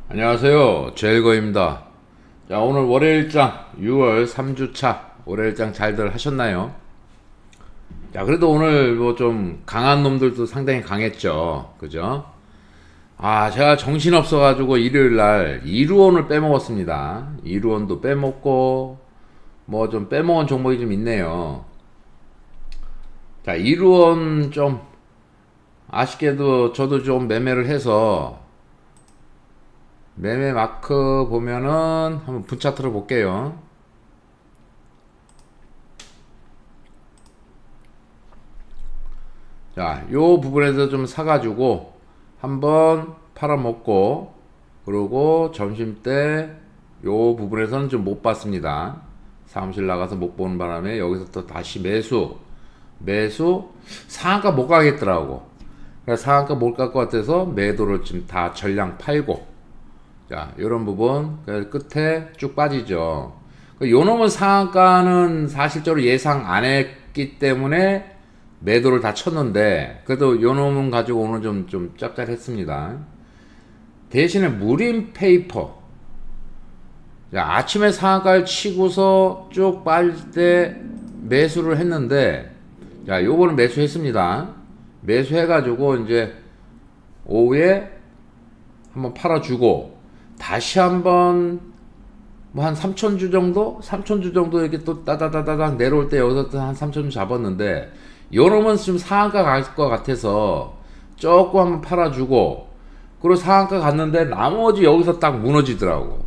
안녕하세요. 제일거입니다. 자, 오늘 월요일장 6월 3주차 월요일장 잘들 하셨나요? 자, 그래도 오늘 뭐 좀 강한 놈들도 상당히 강했죠. 그죠? 제가 정신없어가지고 일요일날 이루원을 빼먹었습니다. 이루원도 빼먹고 뭐 좀 빼먹은 종목이 좀 있네요. 자, 이루원 좀 아쉽게도 저도 좀 매매를 해서 매매 마크 보면은 한번 분차트로 볼게요. 자, 요 부분에서 좀 사가지고 한번 팔아먹고, 그리고 점심 때 요 부분에서는 좀 못 봤습니다. 사무실 나가서 못 보는 바람에 여기서 또 다시 매수 상한가 못 가겠더라고. 그래서 상한가 못 갈 것 같아서 매도를 지금 다 전량 팔고, 자, 요런 부분 끝에 쭉 빠지죠. 요 놈은 상한가는 사실적으로 예상 안 했기 때문에 매도를 다 쳤는데, 그래도 요 놈은 가지고 오늘 좀 짭짤했습니다. 대신에 무림 페이퍼, 자, 아침에 상한가를 치고서 쭉 빠질 때 매수를 했는데, 자, 요거는 매수했습니다. 매수해가지고 이제 오후에 한번 팔아주고, 다시 한번 뭐 한 3,000주 정도? 3,000주 정도 이렇게 또 따다다다닥 내려올 때 여기서 또 한 3,000주 잡았는데, 요놈은 좀 상한가 갈 것 같아서 조금 한번 팔아주고, 그리고 상한가 갔는데 나머지 여기서 딱 무너지더라고.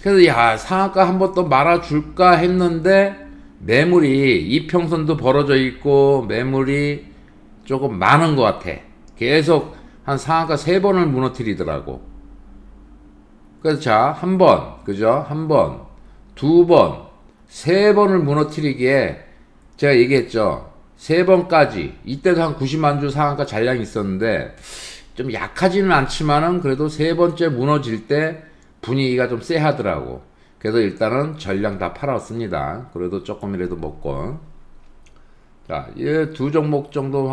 그래서 야, 상한가 한번 또 말아줄까 했는데 매물이 이평선도 벌어져 있고 매물이 조금 많은 것 같아. 계속 한 상한가 3번을 무너뜨리더라고. 그래서 자, 한 번, 그죠? 한 번, 두 번, 3번을 무너뜨리기에 제가 얘기했죠. 3번까지. 이때도 한 90만 주 상한가 잔량이 있었는데 좀 약하지는 않지만은 그래도 3번째 무너질 때 분위기가 좀 쎄하더라고. 그래서 일단은 전량 다 팔았습니다. 그래도 조금이라도 먹고. 자, 이 두 종목 정도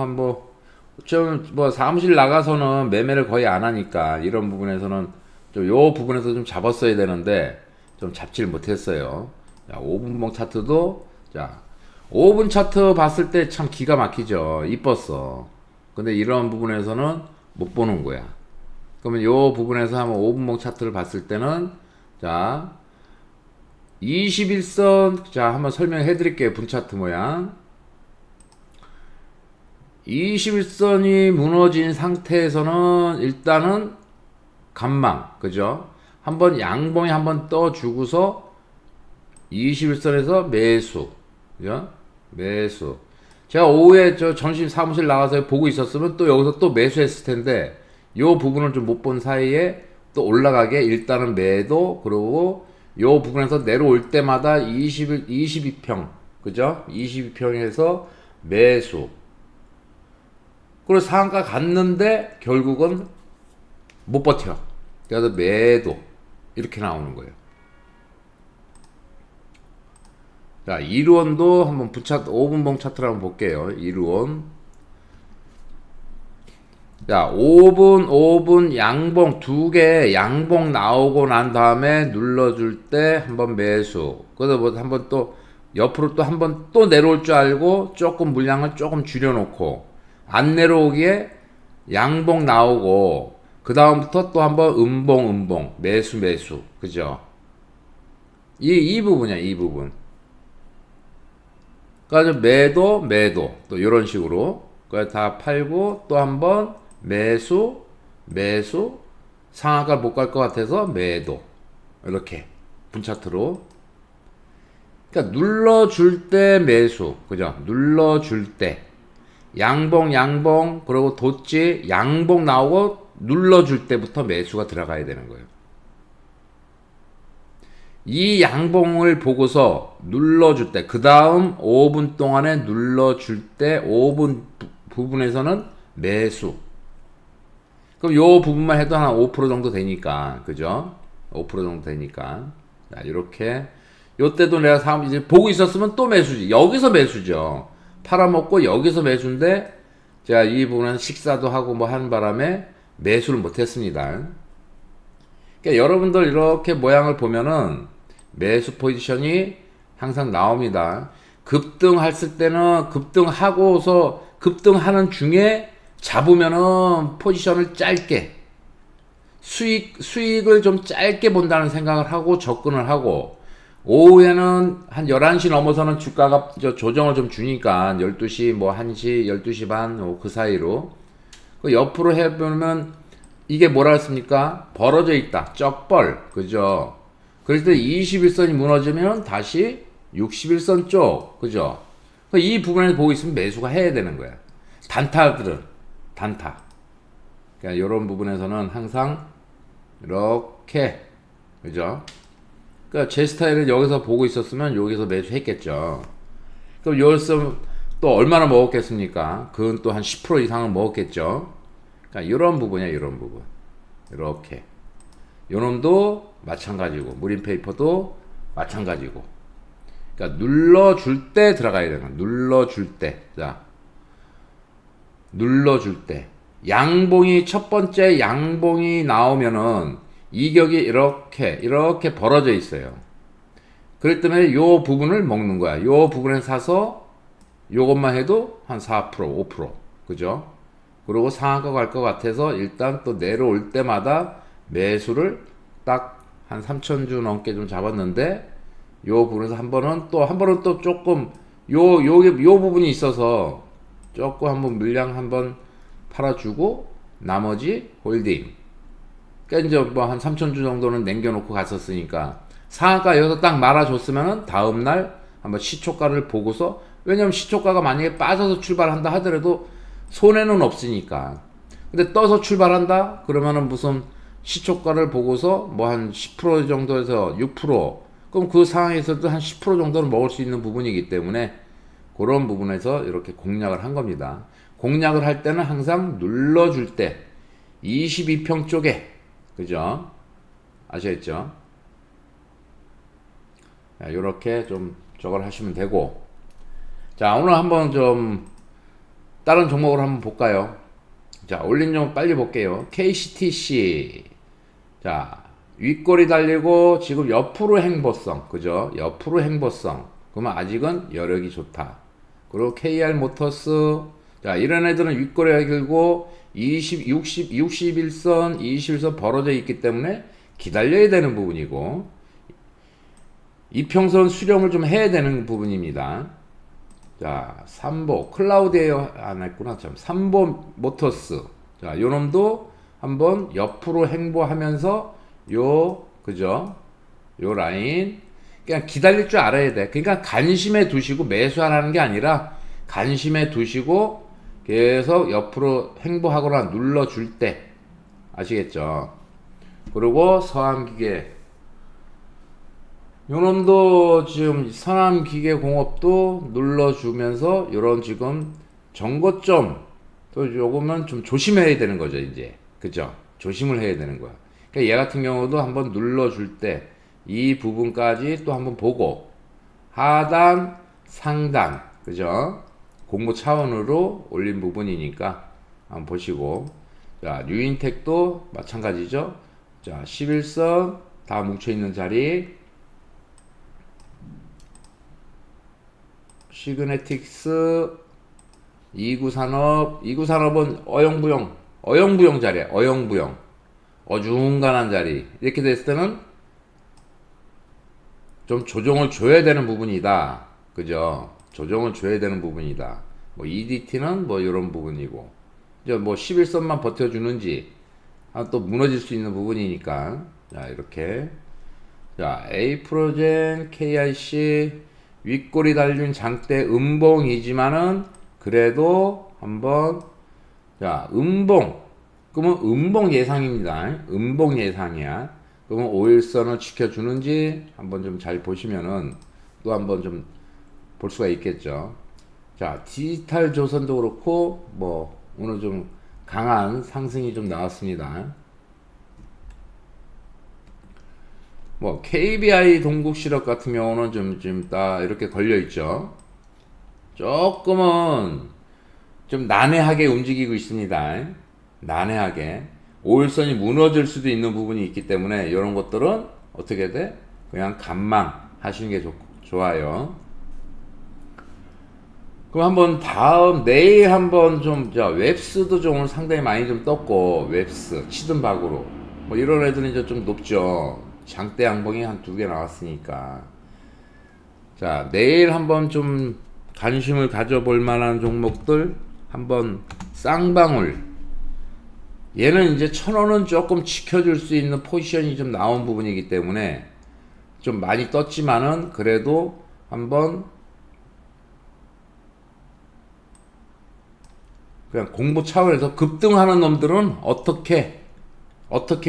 좀 뭐 사무실 나가서는 매매를 거의 안 하니까 이런 부분에서는 좀 요 부분에서 좀 잡았어야 되는데 좀 잡지를 못했어요. 자, 5분봉 차트도 자, 5분 차트 봤을 때 참 기가 막히죠. 이뻤어. 근데 이런 부분에서는 못 보는 거야. 그러면 요 부분에서 한번 5분봉 차트를 봤을 때는 자, 21선 자, 한번 설명해 드릴게요. 분 차트 모양. 21선이 무너진 상태에서는 일단은 간망, 그죠? 한번 양봉에 한번 떠 주고서 21선에서 매수, 그죠? 매수. 제가 오후에 저 점심 사무실 나가서 보고 있었으면 또 여기서 또 매수했을 텐데 요 부분을 좀 못 본 사이에 또 올라가게 일단은 매도, 그리고 요 부분에서 내려올 때마다 22평, 그죠? 22평에서 매수. 그리고 상한가 갔는데 결국은 못 버텨. 그래서 매도 이렇게 나오는 거예요. 자, 이루원도 한번 5분봉 차트를 한번 볼게요. 이루원. 자, 5분 양봉 두 개 양봉 나오고 난 다음에 눌러줄 때 한번 매수. 그래서 뭐 한번 또 옆으로 또 한번 또 내려올 줄 알고 조금 물량을 조금 줄여놓고 안 내려오기에 양봉 나오고 그 다음부터 또 한번 음봉 매수 그죠? 이 부분이야, 이 부분. 그러니까 매도 또 이런 식으로 다 팔고 또 한번 매수 상한가 못 갈 것 같아서 매도 이렇게 분차트로. 그러니까 눌러줄 때 매수, 그죠? 눌러줄 때 양봉 그리고 돛지 양봉 나오고 눌러줄 때부터 매수가 들어가야 되는 거예요. 이 양봉을 보고서 눌러줄 때, 그 다음 5분 동안에 눌러줄 때 5분 부분에서는 매수. 그럼 요 부분만 해도 한 5% 정도 되니까, 그죠? 5% 정도 되니까. 자, 이렇게. 요때도 내가 이제 보고 있었으면 또 매수지. 여기서 매수죠. 팔아먹고 여기서 매수인데, 제가 이 부분은 식사도 하고 뭐 하는 바람에 매수를 못했습니다. 그러니까 여러분들 이렇게 모양을 보면은 매수 포지션이 항상 나옵니다. 급등했을 때는 급등하고서 급등하는 중에 잡으면은 포지션을 짧게 수익을 좀 짧게 본다는 생각을 하고 접근을 하고, 오후에는 한 11시 넘어서는 주가가 조정을 좀 주니까 12시 뭐 1시 12시 반 그 사이로 그 옆으로 해보면 이게 뭐라 했습니까? 벌어져 있다. 쩍벌. 그죠? 그럴 때 21선이 무너지면 다시 61선 쪽. 그죠? 이 부분에서 보고 있으면 매수가 해야 되는 거야. 단타들은. 단타. 그러니까 이런 부분에서는 항상 이렇게. 그죠? 그러니까 제 스타일을 여기서 보고 있었으면 여기서 매수했겠죠. 그럼 여기서 또 얼마나 먹었겠습니까? 그건 또 한 10% 이상은 먹었겠죠. 그러니까 이런 부분이야, 이런 부분. 이렇게. 요놈도 마찬가지고, 무림페이퍼도 마찬가지고. 그러니까 눌러줄 때 들어가야 되는 거야. 눌러줄 때. 자, 눌러줄 때. 양봉이, 첫 번째 양봉이 나오면은 이격이 이렇게 벌어져 있어요. 그렇기 때문에 요 부분을 먹는 거야. 요 부분에 사서 요것만 해도 한 4%, 5%. 그죠? 그리고 상한가 갈 것 같아서 일단 또 내려올 때마다 매수를 딱 한 3,000주 넘게 좀 잡았는데, 요 부분에서 한 번은 또 조금 요 부분이 있어서 조금 한번 물량 한번 팔아주고 나머지 홀딩. 그러니까 이제 뭐 한 3,000주 정도는 남겨놓고 갔었으니까 상한가 여기서 딱 말아줬으면은 다음날 한번 시초가를 보고서, 왜냐면 시초가가 만약에 빠져서 출발한다 하더라도 손해는 없으니까. 근데 떠서 출발한다? 그러면은 무슨 시초가를 보고서 뭐 한 10% 정도에서 6%, 그럼 그 상황에서도 한 10% 정도는 먹을 수 있는 부분이기 때문에 그런 부분에서 이렇게 공략을 한 겁니다. 공략을 할 때는 항상 눌러줄 때 22평 쪽에, 그죠? 아시겠죠? 자, 요렇게 좀 저걸 하시면 되고. 자, 오늘 한번 좀 다른 종목을 한번 볼까요? 자, 올린 종목 빨리 볼게요. KCTC. 자, 윗골이 달리고 지금 옆으로 행보성. 그죠? 옆으로 행보성. 그러면 아직은 여력이 좋다. 그리고 KR 모터스. 자, 이런 애들은 윗골이 길고 61선, 21선 벌어져 있기 때문에 기다려야 되는 부분이고, 이평선 수렴을 좀 해야 되는 부분입니다. 자, 삼보, 클라우드에어 안 했구나. 참, 삼보 모터스. 자, 요 놈도 한번 옆으로 행보하면서 그죠? 요 라인. 그냥 기다릴 줄 알아야 돼. 그러니까 간심해 두시고 매수하라는 게 아니라 간심해 두시고 계속 옆으로 행보하거나 눌러줄 때. 아시겠죠? 그리고 서암기계. 요놈도 지금 서암기계공업도 눌러주면서 요런 지금 정거점 또 요거면 좀 조심해야 되는 거죠, 이제. 그죠? 조심을 해야 되는 거야. 그러니까 얘 같은 경우도 한번 눌러줄 때 이 부분까지 또 한번 보고, 하단, 상단, 그죠? 공모 차원으로 올린 부분이니까 한번 보시고. 자, 뉴인텍도 마찬가지죠. 자, 11선 다 뭉쳐있는 자리. 시그네틱스, 이구산업은 어영부영 자리야. 어영부영. 어중간한 자리. 이렇게 됐을 때는 좀 조정을 줘야 되는 부분이다. 그죠? 조정을 줘야 되는 부분이다. 뭐 EDT는 뭐 이런 부분이고, 이제 뭐 11선만 버텨주는지 또 무너질 수 있는 부분이니까. 자, 이렇게. 자, A프로젠, KIC 윗골이 달린 장대 음봉이지만은 그래도 한번, 자, 음봉. 그러면 음봉 예상입니다. 음봉 예상이야. 그러면 5일선을 지켜주는지 한번 좀 잘 보시면은 또 한번 좀 볼 수가 있겠죠. 자, 디지털 조선도 그렇고 뭐 오늘 좀 강한 상승이 좀 나왔습니다. 뭐 KBI 동국시력 같은 경우는 좀 딱 이렇게 걸려 있죠. 조금은 좀 난해하게 움직이고 있습니다. 난해하게. 5일선이 무너질 수도 있는 부분이 있기 때문에 이런 것들은 어떻게 돼? 그냥 감망 하시는 게 좋아요. 그럼 한번 내일 한번 좀, 웹스도 좀 오늘 상당히 많이 좀 떴고, 웹스, 치든박으로. 뭐 이런 애들은 이제 좀 높죠. 장대 양봉이 한 2개 나왔으니까. 자, 내일 한번 좀 관심을 가져볼 만한 종목들, 한번 쌍방울. 얘는 이제 1,000원은 조금 지켜줄 수 있는 포지션이 좀 나온 부분이기 때문에 좀 많이 떴지만은 그래도 한번 그냥 공부 차원에서 급등하는 놈들은 어떻게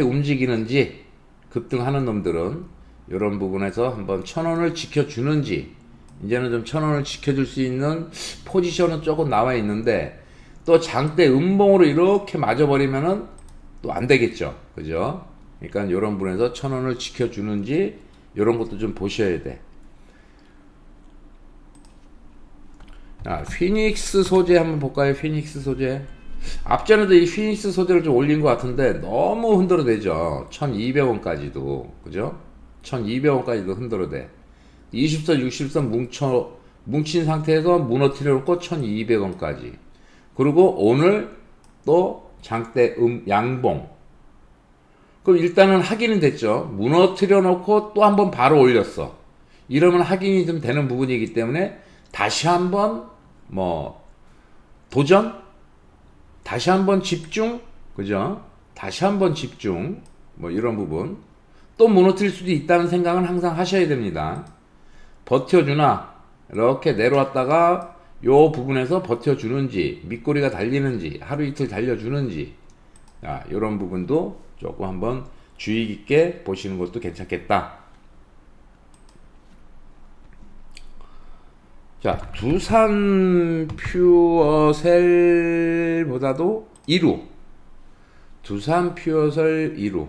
움직이는지, 급등하는 놈들은 이런 부분에서 한번 1,000원을 지켜주는지, 이제는 좀 1,000원을 지켜줄 수 있는 포지션은 조금 나와 있는데 또 장대 음봉으로 이렇게 맞아버리면은 또 안 되겠죠. 그죠? 그러니까 이런 부분에서 1,000원을 지켜주는지 이런 것도 좀 보셔야 돼. 자, 피닉스 소재 한번 볼까요? 피닉스 소재. 앞전에도 이 피닉스 소재를 좀 올린 것 같은데 너무 흔들어대죠. 1,200원까지도. 그죠? 1,200원까지도 흔들어대. 20선, 60선 뭉친 상태에서 무너뜨려 놓고 1,200원까지. 그리고 오늘 또 장대 양봉. 그럼 일단은 확인은 됐죠. 무너뜨려 놓고 또 한번 바로 올렸어. 이러면 확인이 좀 되는 부분이기 때문에 다시 한번 도전? 다시 한번 집중? 그죠? 다시 한번 집중. 이런 부분. 또 무너뜨릴 수도 있다는 생각은 항상 하셔야 됩니다. 버텨주나? 이렇게 내려왔다가 요 부분에서 버텨주는지, 밑꼬리가 달리는지, 하루 이틀 달려주는지, 이런 부분도 조금 한번 주의 깊게 보시는 것도 괜찮겠다. 자, 두산 퓨어셀보다도 2루. 두산 퓨어셀 2루.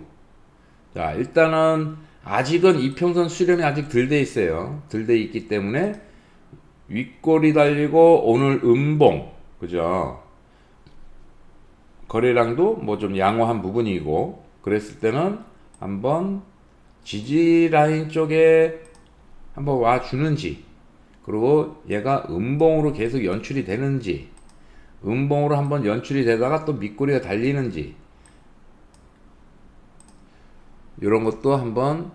자, 일단은 아직은 이평선 수렴이 아직 덜 돼 있어요. 덜 돼 있기 때문에 윗꼬리 달리고 오늘 음봉, 그죠? 거래량도 좀 양호한 부분이고, 그랬을 때는 한번 지지 라인 쪽에 한번 와 주는지, 그리고 얘가 음봉으로 계속 연출이 되는지, 음봉으로 한번 연출이 되다가 또 밑꼬리가 달리는지, 이런 것도 한번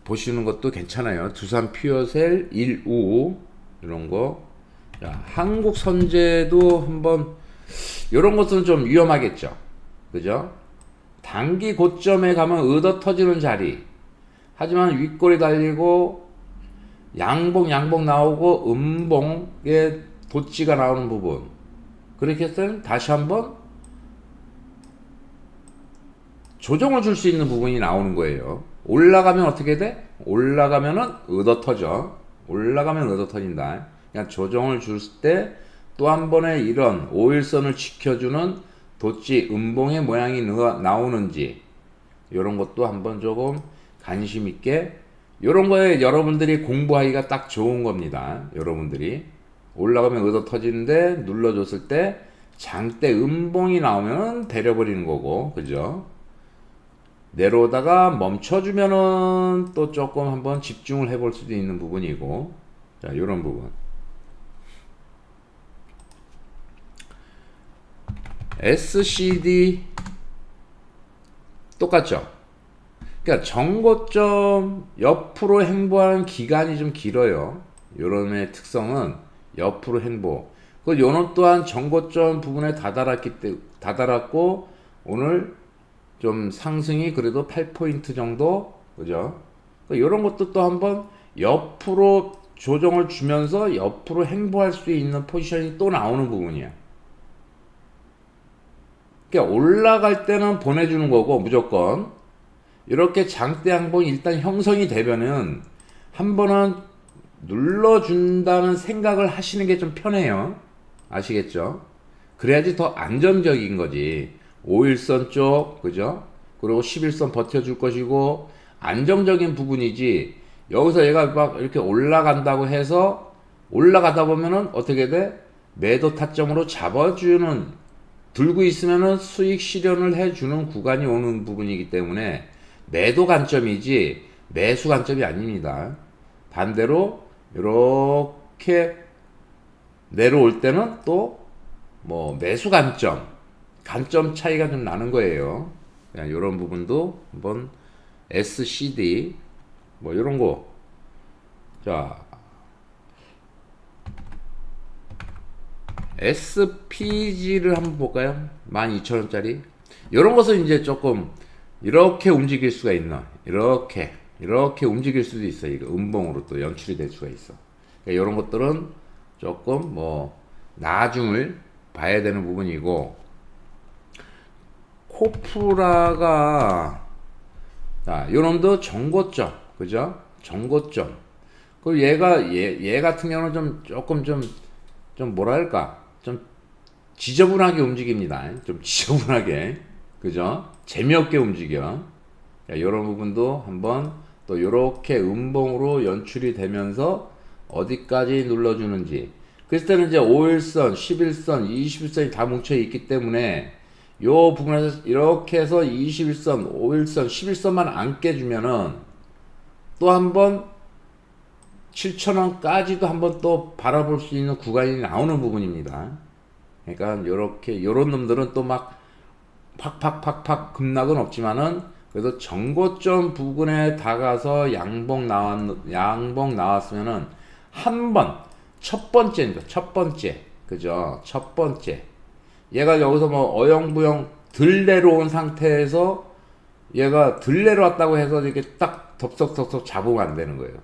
보시는 것도 괜찮아요. 두산 퓨어셀 1우 이런 거. 자, 한국 선제도 한번, 이런 것은 좀 위험하겠죠. 그죠? 단기 고점에 가면 얻어 터지는 자리. 하지만 윗꼬리 달리고 양봉 나오고 음봉에 도치가 나오는 부분. 그렇게 해서 다시 한번 조정을 줄 수 있는 부분이 나오는 거예요. 올라가면 어떻게 돼? 올라가면은 얻어 터져. 올라가면 얻어 터진다. 그냥 조정을 줄 때 또 한 번에 이런 5일선을 지켜주는 도치 음봉의 모양이 나오는지, 이런 것도 한번 조금 관심 있게, 이런 거에 여러분들이 공부하기가 딱 좋은 겁니다. 여러분들이 올라가면 얻어 터지는데 눌러줬을 때 장대 음봉이 나오면 데려버리는 거고, 그죠? 내려오다가 멈춰주면은 또 조금 한번 집중을 해볼 수도 있는 부분이고, 자, 이런 부분. SCD 똑같죠? 그러니까 정고점 옆으로 행보하는 기간이 좀 길어요. 요런의 특성은 옆으로 행보. 그 요놈 또한 정고점 부분에 다다랐고 오늘 좀 상승이 그래도 8포인트 정도, 그죠? 요런 것도 또 한번 옆으로 조정을 주면서 옆으로 행보할 수 있는 포지션이 또 나오는 부분이야. 그러니까 올라갈 때는 보내주는 거고 무조건 이렇게 장대 양봉이 일단 형성이 되면은 한 번은 눌러준다는 생각을 하시는 게 좀 편해요. 아시겠죠? 그래야지 더 안정적인 거지. 5일선 쪽, 그죠? 그리고 11선 버텨줄 것이고 안정적인 부분이지. 여기서 얘가 막 이렇게 올라간다고 해서 올라가다 보면은 어떻게 돼? 매도 타점으로 잡아주는 들고 있으면은 수익 실현을 해주는 구간이 오는 부분이기 때문에 매도 관점이지 매수 관점이 아닙니다. 반대로 이렇게 내려올 때는 또 뭐 매수 관점 차이가 좀 나는 거예요. 이런 부분도 한번 SCD 뭐 이런 거. 자, SPG를 한번 볼까요? 12,000원짜리. 이런 것은 이제 조금 이렇게 움직일 수가 있나? 이렇게 움직일 수도 있어. 이거 음봉으로 또 연출이 될 수가 있어. 그러니까 이런 것들은 조금 뭐 나중을 봐야 되는 부분이고, 코프라가 자, 요놈도 정고점, 그죠? 정고점. 그 얘 같은 경우는 조금 좀 뭐랄까, 좀 지저분하게 움직입니다. 좀 지저분하게, 그죠? 재미없게 움직여. 이런 부분도 한번 또 요렇게 음봉으로 연출이 되면서 어디까지 눌러주는지. 그랬을 때는 이제 5일선, 11선, 21선이 다 뭉쳐 있기 때문에 요 부분에서 이렇게 해서 21선, 5일선, 11선만 안 깨주면은 또 한번 7,000원까지도 한번 또 바라볼 수 있는 구간이 나오는 부분입니다. 그러니까 요렇게 요런 놈들은 또 막 팍팍팍팍 급락은 없지만은 그래도 정고점 부근에 다가서 양봉 나왔으면은 한번 첫 번째입니다. 첫 번째. 그죠? 첫 번째. 얘가 여기서 뭐 어영부영 들 내려온 상태에서 얘가 들 내려왔다고 해서 이렇게 딱 덥석덥석 잡으면 안 되는 거예요.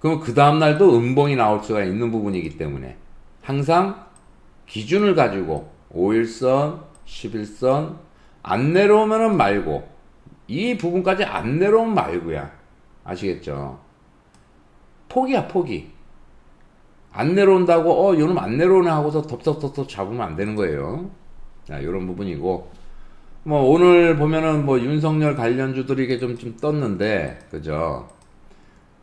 그럼 그 다음날도 음봉이 나올 수가 있는 부분이기 때문에 항상 기준을 가지고 5일선, 11선 안 내려오면은 말고 이 부분까지 안 내려오면 말고야. 아시겠죠? 포기야, 포기. 안 내려온다고 요놈 안 내려오네 하고서 덥석덥석 잡으면 안 되는 거예요. 자, 이런 부분이고, 뭐 오늘 보면은 뭐 윤석열 관련주들이 이게 좀 떴는데, 그죠?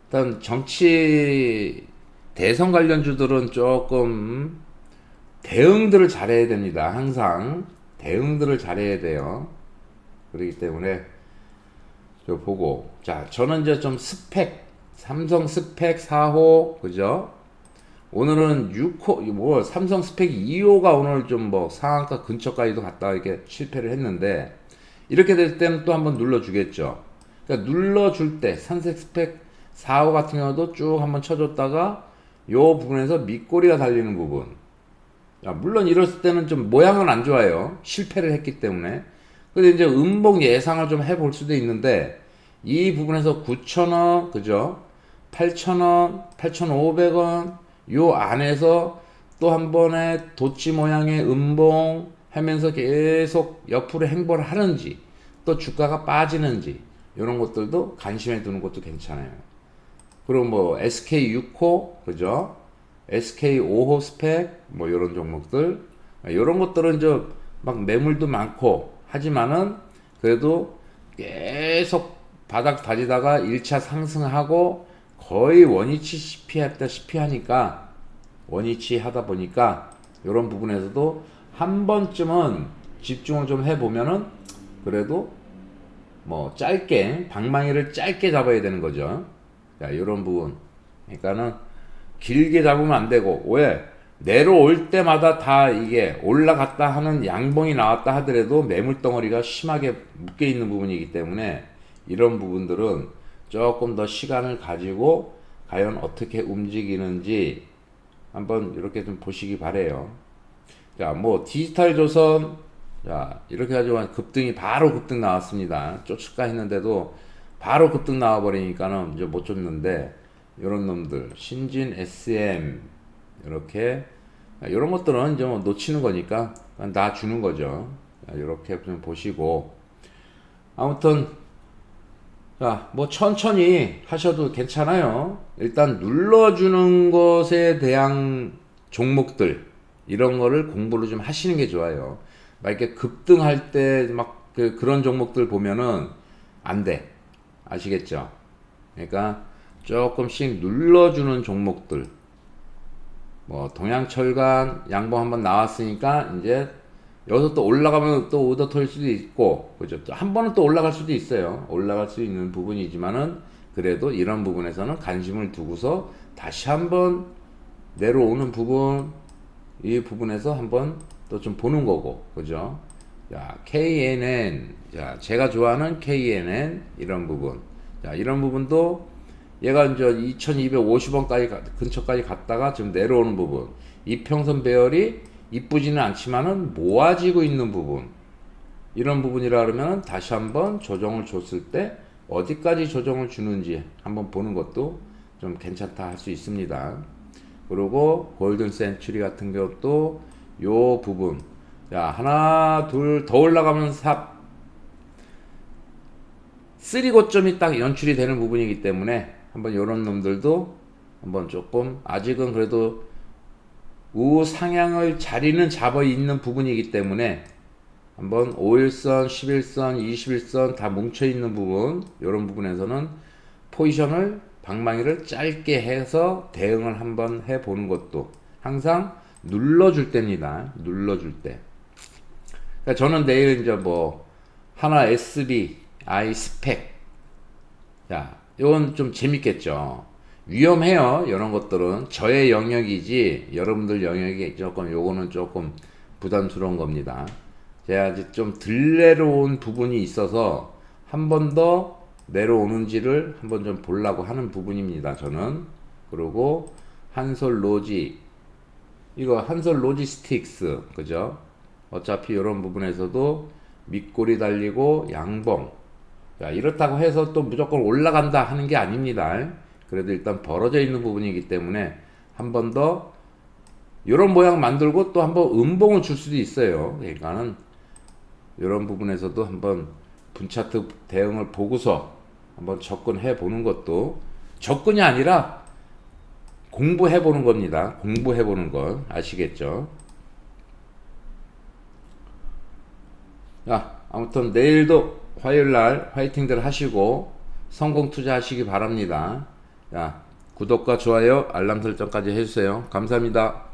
일단 정치 대선 관련주들은 조금 대응들을 잘해야 됩니다. 항상 대응들을 잘해야 돼요. 그렇기 때문에 저 보고, 자, 저는 이제 좀 삼성 스펙 4호, 그죠? 오늘은 6호, 뭐, 삼성 스펙 2호가 오늘 좀 뭐, 상한가 근처까지도 갔다가 이렇게 실패를 했는데, 이렇게 될 때는 또 한번 눌러주겠죠. 그러니까 눌러줄 때, 삼성 스펙 4호 같은 경우도 쭉 한번 쳐줬다가, 요 부분에서 밑꼬리가 달리는 부분. 야, 물론 이랬을 때는 좀 모양은 안 좋아요. 실패를 했기 때문에. 근데 이제 음봉 예상을 좀 해볼 수도 있는데, 이 부분에서 9,000원, 그죠? 8,000원, 8,500원, 요 안에서 또 한 번의 도치 모양의 음봉 하면서 계속 옆으로 행보를 하는지, 또 주가가 빠지는지, 이런 것들도 관심에 두는 것도 괜찮아요. 그리고 뭐 SK 6호, 그죠? SK 5호 스펙, 뭐 이런 종목들, 이런 것들은 이제 막 매물도 많고 하지만은 그래도 계속 바닥 다지다가 1차 상승하고 거의 원위치 했다시피 하니까, 원위치 하다 보니까 이런 부분에서도 한 번쯤은 집중을 좀 해보면은 그래도 뭐 짧게 방망이를 짧게 잡아야 되는 거죠. 자, 이런 부분. 그러니까는 길게 잡으면 안 되고, 왜 내려올 때마다 다 이게 올라갔다 하는 양봉이 나왔다 하더라도 매물 덩어리가 심하게 묶여 있는 부분이기 때문에 이런 부분들은 조금 더 시간을 가지고 과연 어떻게 움직이는지 한번 이렇게 좀 보시기 바래요. 자, 뭐 디지털 조선, 자, 이렇게 가지고 급등이 바로 급등 나왔습니다. 쫓을까 했는데도 바로 급등 나와 버리니까는 이제 못 쫓는데, 이런 놈들 신진 SM 이렇게 이런 것들은 이제 뭐 놓치는 거니까 나 주는 거죠. 자, 이렇게 좀 보시고, 아무튼 자, 뭐 천천히 하셔도 괜찮아요. 일단 눌러주는 것에 대한 종목들, 이런 거를 공부를 좀 하시는 게 좋아요. 막 이렇게 급등할 때 막 그런 종목들 보면은 안 돼. 아시겠죠? 그러니까 조금씩 눌러주는 종목들, 뭐 동양철강 양봉 한번 나왔으니까 이제 여기서 또 올라가면 또 오더 털 수도 있고, 그죠? 또 한 번은 또 올라갈 수도 있어요. 올라갈 수 있는 부분이지만은, 그래도 이런 부분에서는 관심을 두고서 다시 한번 내려오는 부분, 이 부분에서 한번 또 좀 보는 거고, 그죠? 자, KNN. 자, 제가 좋아하는 KNN, 이런 부분. 자, 이런 부분도 얘가 이제 2250원까지 근처까지 갔다가 지금 내려오는 부분. 이평선 배열이 이쁘지는 않지만은 모아지고 있는 부분. 이런 부분이라 그러면 다시 한번 조정을 줬을 때 어디까지 조정을 주는지 한번 보는 것도 좀 괜찮다 할 수 있습니다. 그리고 골든 센츄리 같은 경우도 요 부분. 자, 하나, 둘, 더 올라가면 3 고점이 딱 연출이 되는 부분이기 때문에 한번 요런 놈들도 한번 조금 아직은 그래도 우상향을 자리는 잡아 있는 부분이기 때문에 한번 5일선, 11선, 21선 다 뭉쳐 있는 부분, 이런 부분에서는 포지션을 방망이를 짧게 해서 대응을 한번 해 보는 것도 항상 눌러줄 때입니다. 눌러줄 때. 그러니까 저는 내일 이제 뭐 하나 SB, I 스펙. 자, 이건 좀 재밌겠죠. 위험해요. 이런 것들은 저의 영역이지 여러분들 영역이 조금 요거는 조금 부담스러운 겁니다. 제가 아직 좀 덜 내려온 부분이 있어서 한 번 더 내려오는지를 한번 좀 보려고 하는 부분입니다. 저는. 그리고 한솔 로지, 이거 한솔 로지스틱스, 그죠? 어차피 이런 부분에서도 밑골이 달리고 양봉. 자, 이렇다고 해서 또 무조건 올라간다 하는 게 아닙니다. 그래도 일단 벌어져 있는 부분이기 때문에 한 번 더 이런 모양 만들고 또 한번 음봉을 줄 수도 있어요. 그러니까는 이런 부분에서도 한번 분차트 대응을 보고서 한번 접근해 보는 것도, 접근이 아니라 공부해 보는 겁니다. 공부해 보는 것 아시겠죠? 자, 아무튼 내일도 화요일날 화이팅들 하시고 성공 투자하시기 바랍니다. 자, 구독과 좋아요, 알람 설정까지 해주세요. 감사합니다.